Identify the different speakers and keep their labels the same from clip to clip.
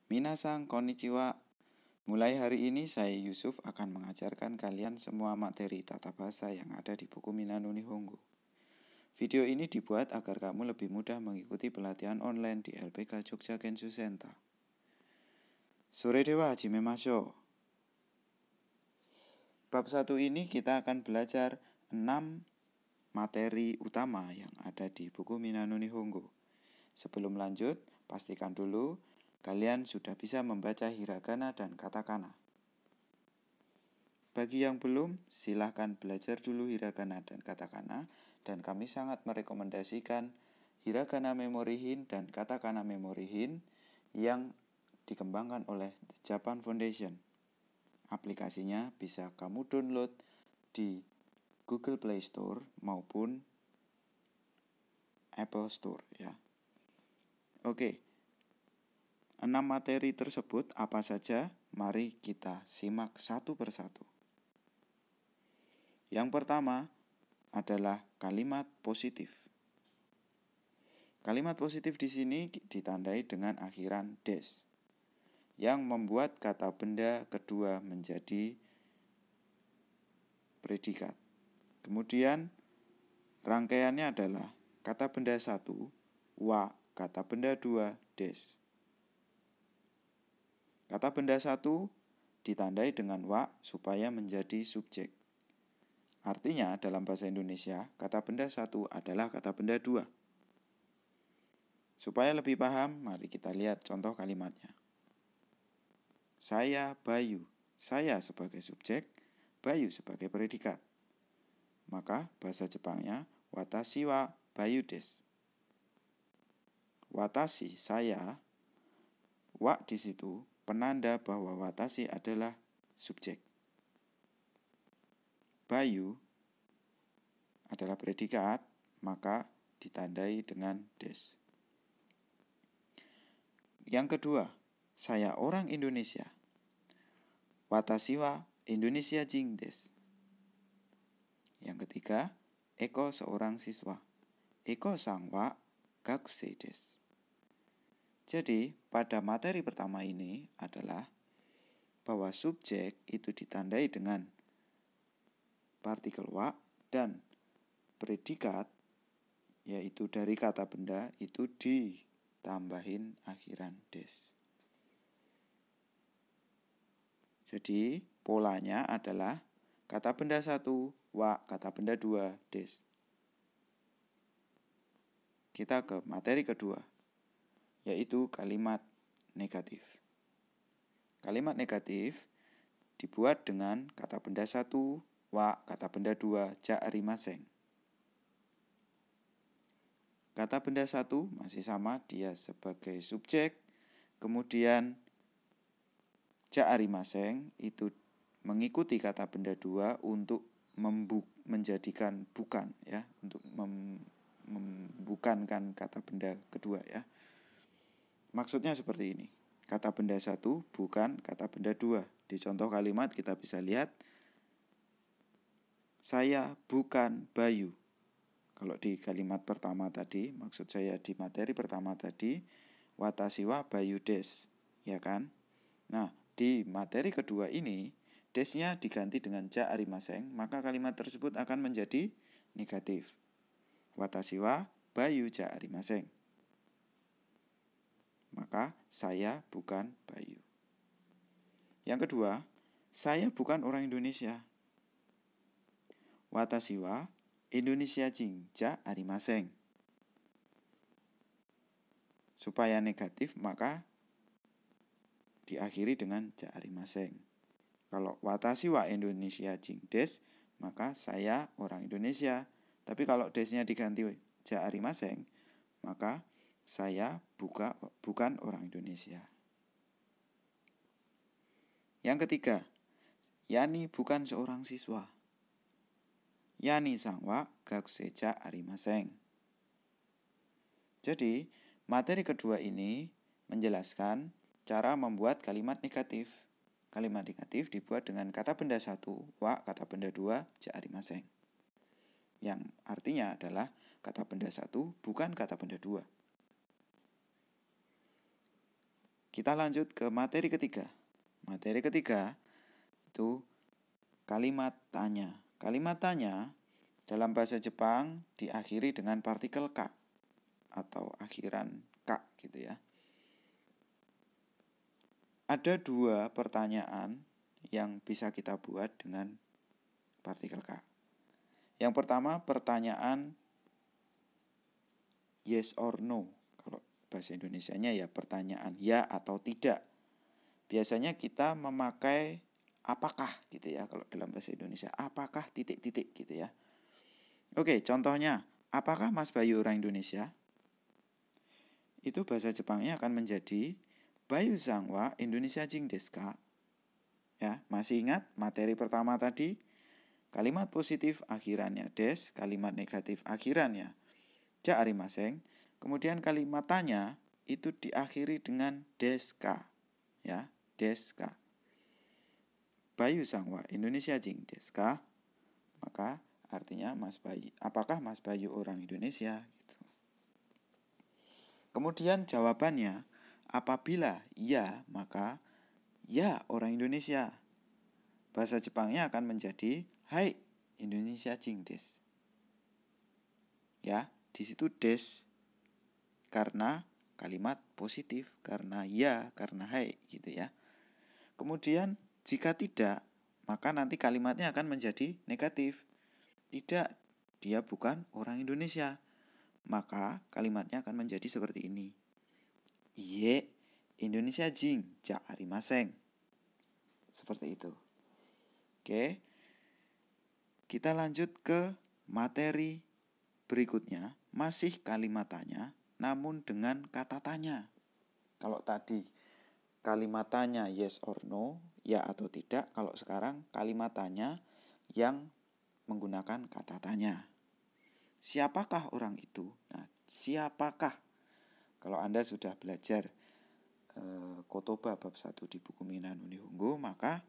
Speaker 1: Minasang konnichiwa. Mulai hari ini saya Yusuf akan mengajarkan kalian semua materi tata bahasa yang ada di buku Minano Nihongo. Video ini dibuat agar kamu lebih mudah mengikuti pelatihan online di LPK Jogja Kenshu Center. Soredewa hajimemashou. Bab 1 ini kita akan belajar 6 materi utama yang ada di buku Minano Nihongo. Sebelum lanjut, pastikan dulu kalian sudah bisa membaca hiragana dan katakana. Bagi yang belum, silahkan belajar dulu hiragana dan katakana, dan kami sangat merekomendasikan hiragana memory hint dan katakana memory hint yang dikembangkan oleh The Japan Foundation. Aplikasinya bisa kamu download di Google Play Store maupun Apple Store ya. Oke. 6 materi tersebut apa saja? Mari kita simak satu persatu. Yang pertama adalah kalimat positif. Kalimat positif di sini ditandai dengan akhiran des, yang membuat kata benda kedua menjadi predikat. Kemudian rangkaiannya adalah kata benda 1, wa, kata benda 2, des. Kata benda 1 ditandai dengan wa supaya menjadi subjek. Artinya dalam bahasa Indonesia, kata benda 1 adalah kata benda 2. Supaya lebih paham, mari kita lihat contoh kalimatnya. Saya Bayu. Saya sebagai subjek, Bayu sebagai predikat. Maka bahasa Jepangnya watashi wa Bayu desu. Watashi, saya, wa di situ penanda bahwa watashi adalah subjek. Bayu adalah predikat, maka ditandai dengan des. Yang kedua, saya orang Indonesia. Watashi wa Indonesia jin desu. Yang ketiga, Eko seorang siswa. Eko sang wa gakusei desu. Jadi, pada materi pertama ini adalah bahwa subjek itu ditandai dengan partikel wa dan predikat, yaitu dari kata benda, itu ditambahin akhiran des. Jadi, polanya adalah kata benda 1, wa, kata benda 2, des. Kita ke materi kedua, yaitu kalimat negatif. Kalimat negatif dibuat dengan kata benda 1, wa, kata benda 2, ja arimaseng. Kata benda 1 masih sama, dia sebagai subjek. Kemudian ja arimaseng itu mengikuti kata benda 2 untuk menjadikan bukan ya, untuk membukankan kata benda kedua ya. Maksudnya seperti ini. Kata benda 1 bukan kata benda 2. Di contoh kalimat kita bisa lihat, saya bukan Bayu. Kalau di kalimat pertama tadi, maksud saya di materi pertama tadi, watashi wa Bayu desu, ya kan? Nah, di materi kedua ini, desnya diganti dengan ja arimaseng, maka kalimat tersebut akan menjadi negatif. Watashi wa Bayu ja arimaseng. Maka saya bukan Bayu. Yang kedua, saya bukan orang Indonesia. Watashi wa Indonesia jin ja arimaseng. Supaya negatif, maka diakhiri dengan ja arimaseng. Kalau watashi wa Indonesia jin desu, maka saya orang Indonesia. Tapi kalau desnya diganti ja arimaseng, maka saya bukan orang Indonesia. Yang ketiga, Yani bukan seorang siswa. Yani sang wa gakusei ja arimaseng. Jadi, materi kedua ini menjelaskan cara membuat kalimat negatif. Kalimat negatif dibuat dengan kata benda 1, wa, kata benda 2, ja arimaseng. Yang artinya adalah kata benda 1 bukan kata benda 2. kita lanjut ke materi ketiga. Materi ketiga itu kalimat tanya. Kalimat tanya dalam bahasa Jepang diakhiri dengan partikel ka atau akhiran ka gitu ya. Ada dua pertanyaan yang bisa kita buat dengan partikel ka. Yang pertama pertanyaan yes or no. Kalau bahasa Indonesianya ya pertanyaan ya atau tidak. Biasanya kita memakai apakah gitu ya kalau dalam bahasa Indonesia. Apakah titik-titik gitu ya. Oke, contohnya, apakah Mas Bayu orang Indonesia? Itu bahasa Jepangnya akan menjadi Bayu-san wa Indonesia jing desu ka? Ya, masih ingat materi pertama tadi? Kalimat positif akhirannya des, kalimat negatif akhirannya ja arimasen. Kemudian kalimat tanya itu diakhiri dengan desu ka. Ya, desu ka. Bayu-san wa Indonesia jing desu ka? Maka artinya Mas Bayu, apakah Mas Bayu orang Indonesia? Gitu. Kemudian jawabannya, apabila ya, maka ya orang Indonesia. Bahasa Jepangnya akan menjadi hai Indonesia jing desu. Ya, di situ des karena kalimat positif, karena ya, karena hai gitu ya. Kemudian jika tidak, maka nanti kalimatnya akan menjadi negatif. Tidak, dia bukan orang Indonesia. Maka kalimatnya akan menjadi seperti ini. Iye, Indonesia jing ja arimasen. Seperti itu. Oke. Kita lanjut ke materi berikutnya. Masih kalimat tanya, namun dengan kata tanya. Kalau tadi kalimat tanya yes or no, ya atau tidak. Kalau sekarang kalimat tanya yang menggunakan kata tanya. Siapakah orang itu? Nah, siapakah? Kalau Anda sudah belajar kotoba bab 1 di buku Minano Nihongo, maka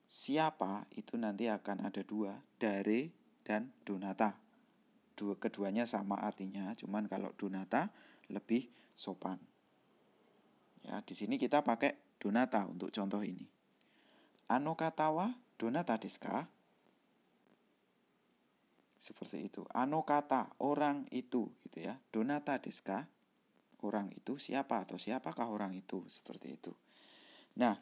Speaker 1: siapa itu nanti akan ada dua, dare dan donata. Keduanya sama artinya, cuman kalau donata lebih sopan. Ya, di sini kita pakai donata untuk contoh ini. Ano kata wa donata desu ka? Seperti itu. Ano kata, orang itu gitu ya. Donata desu ka? Orang itu siapa atau siapakah orang itu? Seperti itu. Nah,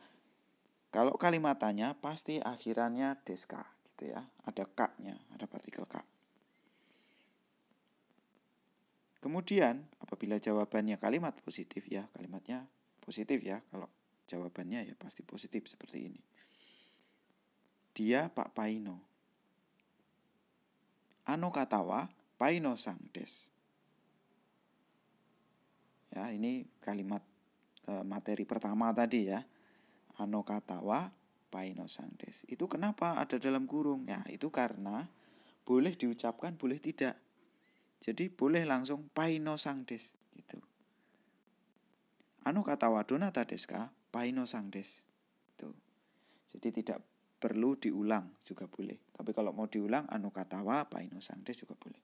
Speaker 1: kalau kalimat tanya pasti akhirannya desu ka gitu ya. Ada ka-nya, ada partikel ka. Kemudian apabila jawabannya kalimat positif ya, kalimatnya positif ya. Kalau jawabannya ya pasti positif seperti ini. Dia Pak Paino. Ano kata wa Paino-san desu. Ya, ini kalimat materi pertama tadi ya. Ano kata wa Paino-san desu. Itu kenapa ada dalam kurung? Ya, itu karena boleh diucapkan, boleh tidak. Jadi boleh langsung Paino-san desu gitu. Ano kata wa donata desu ka? Paino-san desu. Tuh. Jadi tidak perlu diulang juga boleh. Tapi kalau mau diulang ano kata wa Paino-san desu juga boleh.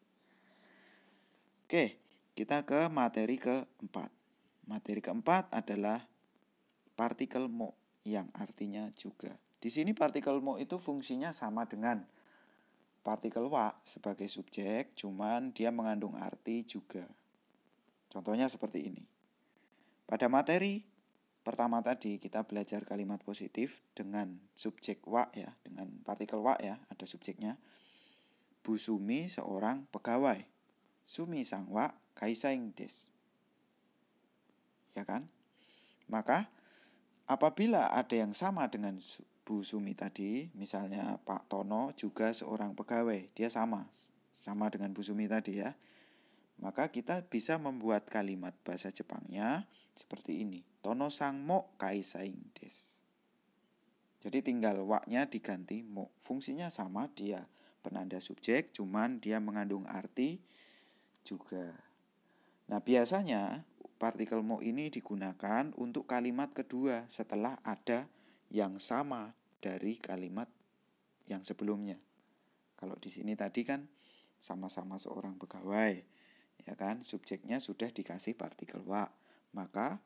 Speaker 1: Oke, kita ke materi keempat. Materi keempat adalah partikel mo yang artinya juga. Di sini partikel mo itu fungsinya sama dengan partikel wa sebagai subjek, cuman dia mengandung arti juga. Contohnya seperti ini. Pada materi pertama tadi kita belajar kalimat positif dengan subjek wa ya, dengan partikel wa ya, ada subjeknya. Bu Sumi seorang pegawai. Sumi sang wa kaisaing desu. Ya kan? Maka apabila ada yang sama dengan Bu Sumi tadi, misalnya Pak Tono juga seorang pegawai, dia sama dengan Bu Sumi tadi ya. Maka kita bisa membuat kalimat bahasa Jepangnya seperti ini. Tono sang mo kaisaing desu. Jadi tinggal wa-nya diganti mo. Fungsinya sama, dia penanda subjek, cuman dia mengandung arti juga. Nah, biasanya partikel mo ini digunakan untuk kalimat kedua setelah ada yang sama dari kalimat yang sebelumnya. Kalau di sini tadi kan sama-sama seorang pegawai, ya kan? Subjeknya sudah dikasih partikel wa. Maka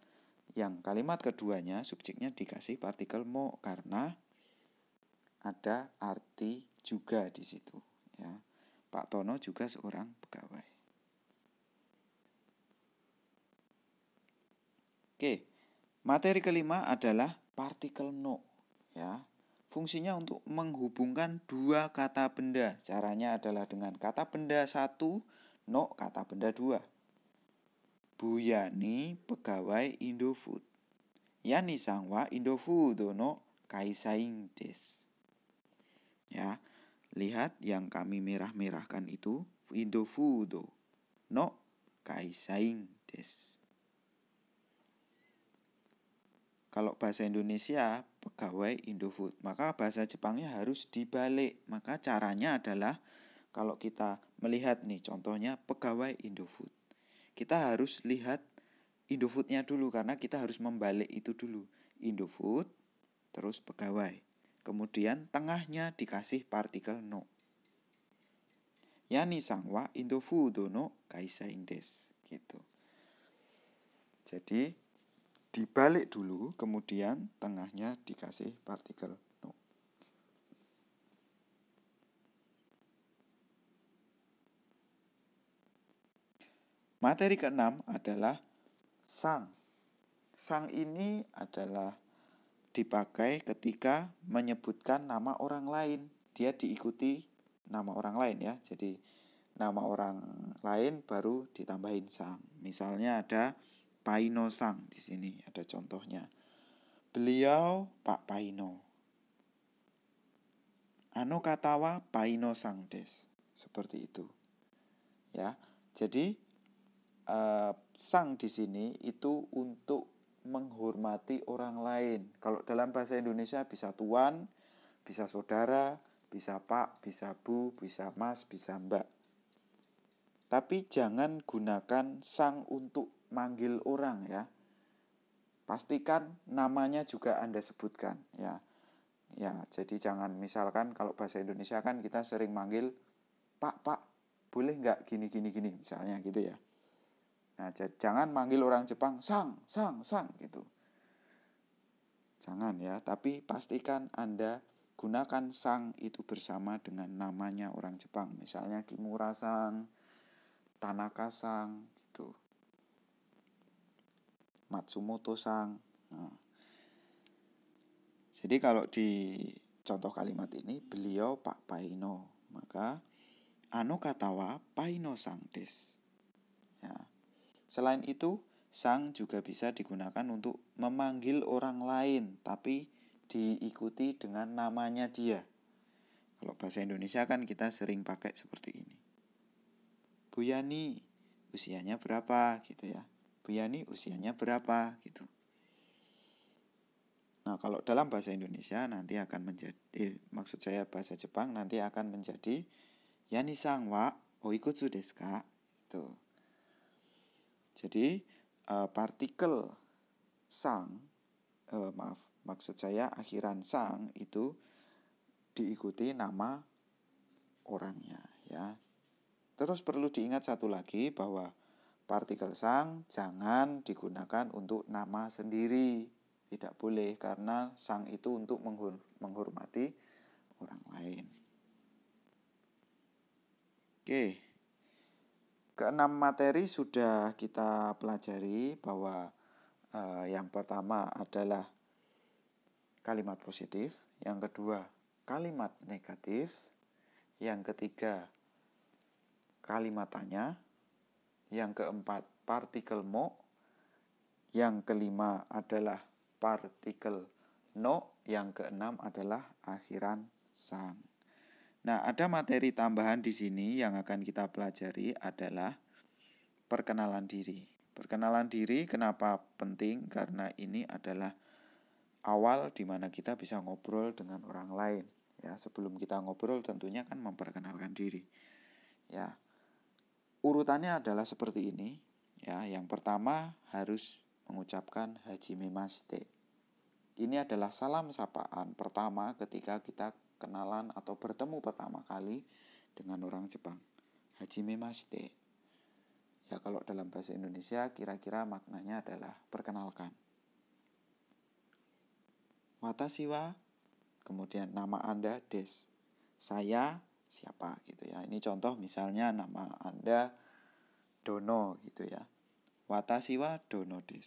Speaker 1: Yang kalimat keduanya subjeknya dikasih partikel mo karena ada arti juga di situ, ya. Pak Tono juga seorang pegawai. Oke, materi kelima adalah partikel no, ya. Fungsinya untuk menghubungkan dua kata benda. Caranya adalah dengan kata benda satu, no kata benda dua. Bu Yani pegawai Indofood. Yani sang wa Indofood no kaisaing desu. Ya, lihat yang kami merah-merahkan itu Indofood no kaisaing desu. Kalau bahasa Indonesia pegawai Indofood, maka bahasa Jepangnya harus dibalik. Maka caranya adalah kalau kita melihat nih contohnya pegawai Indofood, kita harus lihat Indofoodnya dulu karena kita harus membalik itu dulu. Indofood terus pegawai. Kemudian tengahnya dikasih partikel no. Yani sang wa Indofood no kaisaing desu gitu. Jadi dibalik dulu, kemudian tengahnya dikasih partikel no. Materi keenam adalah sang. Sang ini adalah dipakai ketika menyebutkan nama orang lain. Dia diikuti nama orang lain ya. Jadi nama orang lain baru ditambahin sang. Misalnya ada Paino sang di sini, ada contohnya. Beliau Pak Paino. Ano katawa Paino sang des. Seperti itu. Ya. Jadi sang di sini itu untuk menghormati orang lain. Kalau dalam bahasa Indonesia bisa tuan, bisa saudara, bisa pak, bisa bu, bisa mas, bisa mbak. Tapi jangan gunakan sang untuk manggil orang ya. Pastikan namanya juga Anda sebutkan ya. Ya, jadi jangan misalkan kalau bahasa Indonesia kan kita sering manggil Pak, boleh nggak gini misalnya gitu ya. Nah, jangan manggil orang Jepang sang gitu. Jangan ya, tapi pastikan Anda gunakan sang itu bersama dengan namanya orang Jepang. Misalnya Kimura sang, Tanaka sang gitu. Matsumoto sang. Nah. Jadi kalau di contoh kalimat ini beliau Pak Paino, maka ano katawa Paino sang des. Ya. Selain itu, sang juga bisa digunakan untuk memanggil orang lain, tapi diikuti dengan namanya dia. Kalau bahasa Indonesia kan kita sering pakai seperti ini. Bu Yani, usianya berapa gitu ya. Bu Yani usianya berapa gitu. Nah, kalau dalam bahasa Indonesia nanti akan menjadi, maksud saya bahasa Jepang nanti akan menjadi Yani-san wa oikutsu desu ka? Itu. Jadi partikel sang, maksud saya akhiran sang itu diikuti nama orangnya ya. Terus perlu diingat satu lagi bahwa partikel sang jangan digunakan untuk nama sendiri. Tidak boleh karena sang itu untuk menghormati orang lain. Oke. Keenam materi sudah kita pelajari bahwa yang pertama adalah kalimat positif, yang kedua kalimat negatif, yang ketiga kalimat tanya, yang keempat partikel mo, yang kelima adalah partikel no, yang keenam adalah akhiran sang. Nah, ada materi tambahan di sini yang akan kita pelajari adalah perkenalan diri. Perkenalan diri kenapa penting? Karena ini adalah awal di mana kita bisa ngobrol dengan orang lain. Ya, sebelum kita ngobrol tentunya kan memperkenalkan diri. Ya, urutannya adalah seperti ini. Ya, yang pertama harus mengucapkan hajime mashite. Ini adalah salam sapaan pertama ketika kita kenalan atau bertemu pertama kali dengan orang Jepang. Hajime mashite. Ya, kalau dalam bahasa Indonesia kira-kira maknanya adalah perkenalkan. watashi wa, kemudian nama Anda des. Saya siapa gitu ya. Ini contoh misalnya nama Anda Dono gitu ya. Watashi wa Dono des.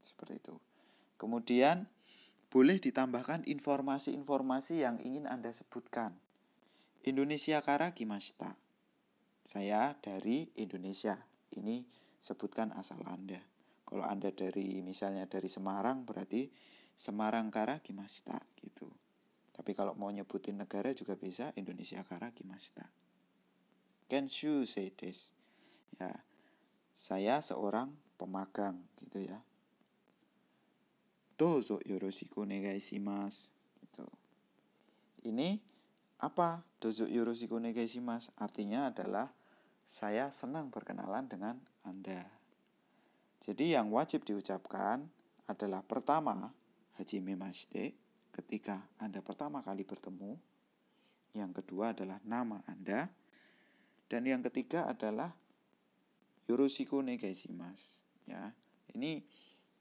Speaker 1: Seperti itu. Kemudian boleh ditambahkan informasi-informasi yang ingin Anda sebutkan. Indonesia kara kimashita. Saya dari Indonesia. Ini sebutkan asal Anda. Kalau Anda misalnya dari Semarang, berarti Semarang kara kimashita gitu. Tapi kalau mau nyebutin negara juga bisa, Indonesia kara kimashita. Kenshu sei desu. Ya, saya seorang pemagang gitu ya. Dozo yoroshiku onegai shimasu. Gitu. Ini apa? Dozo yoroshiku onegai shimasu artinya adalah saya senang berkenalan dengan Anda. Jadi yang wajib diucapkan adalah pertama, hajimemashite, ketika Anda pertama kali bertemu. Yang kedua adalah nama Anda. Dan yang ketiga adalah yoroshiku onegai shimasu. Ya, ini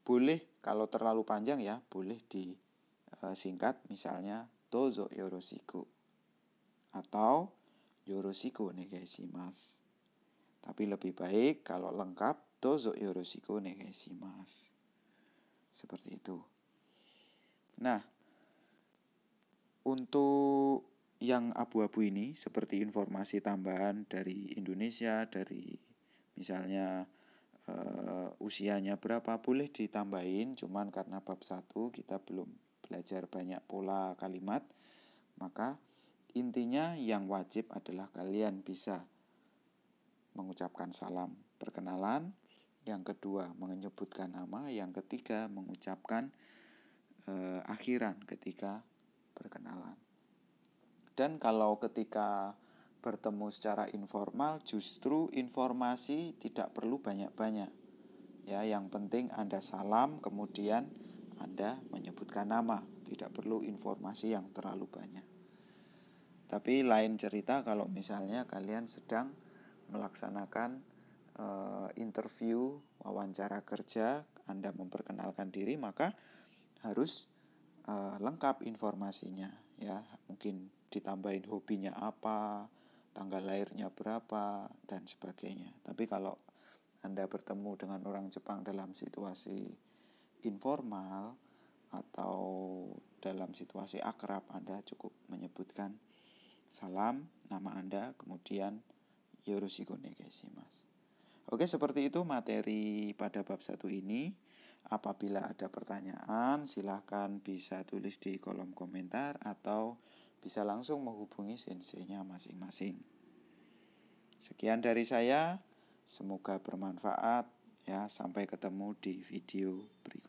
Speaker 1: boleh kalau terlalu panjang ya, boleh disingkat misalnya dozo yoroshiku atau yoroshiku onegai shimasu. Tapi lebih baik kalau lengkap dozo yoroshiku onegai shimasu. Seperti itu. Nah, untuk yang abu-abu ini seperti informasi tambahan dari Indonesia, dari misalnya usianya berapa, boleh ditambahin, cuman karena bab 1 kita belum belajar banyak pola kalimat, maka intinya yang wajib adalah kalian bisa mengucapkan salam perkenalan, yang kedua menyebutkan nama, yang ketiga mengucapkan akhiran ketika berkenalan. Dan kalau ketika bertemu secara informal, justru informasi tidak perlu banyak-banyak. Ya, yang penting Anda salam, kemudian Anda menyebutkan nama. Tidak perlu informasi yang terlalu banyak. Tapi lain cerita kalau misalnya kalian sedang melaksanakan interview, wawancara kerja, Anda memperkenalkan diri, maka harus lengkap informasinya. Ya, mungkin ditambahin hobinya apa, tanggal lahirnya berapa, dan sebagainya. Tapi kalau Anda bertemu dengan orang Jepang dalam situasi informal atau dalam situasi akrab, Anda cukup menyebutkan salam, nama Anda, kemudian yoroshiku onegai shimasu. Oke, seperti itu materi pada bab 1 ini. Apabila ada pertanyaan, silahkan bisa tulis di kolom komentar atau bisa langsung menghubungi senseinya masing-masing. Sekian dari saya, semoga bermanfaat ya. Sampai ketemu di video berikutnya.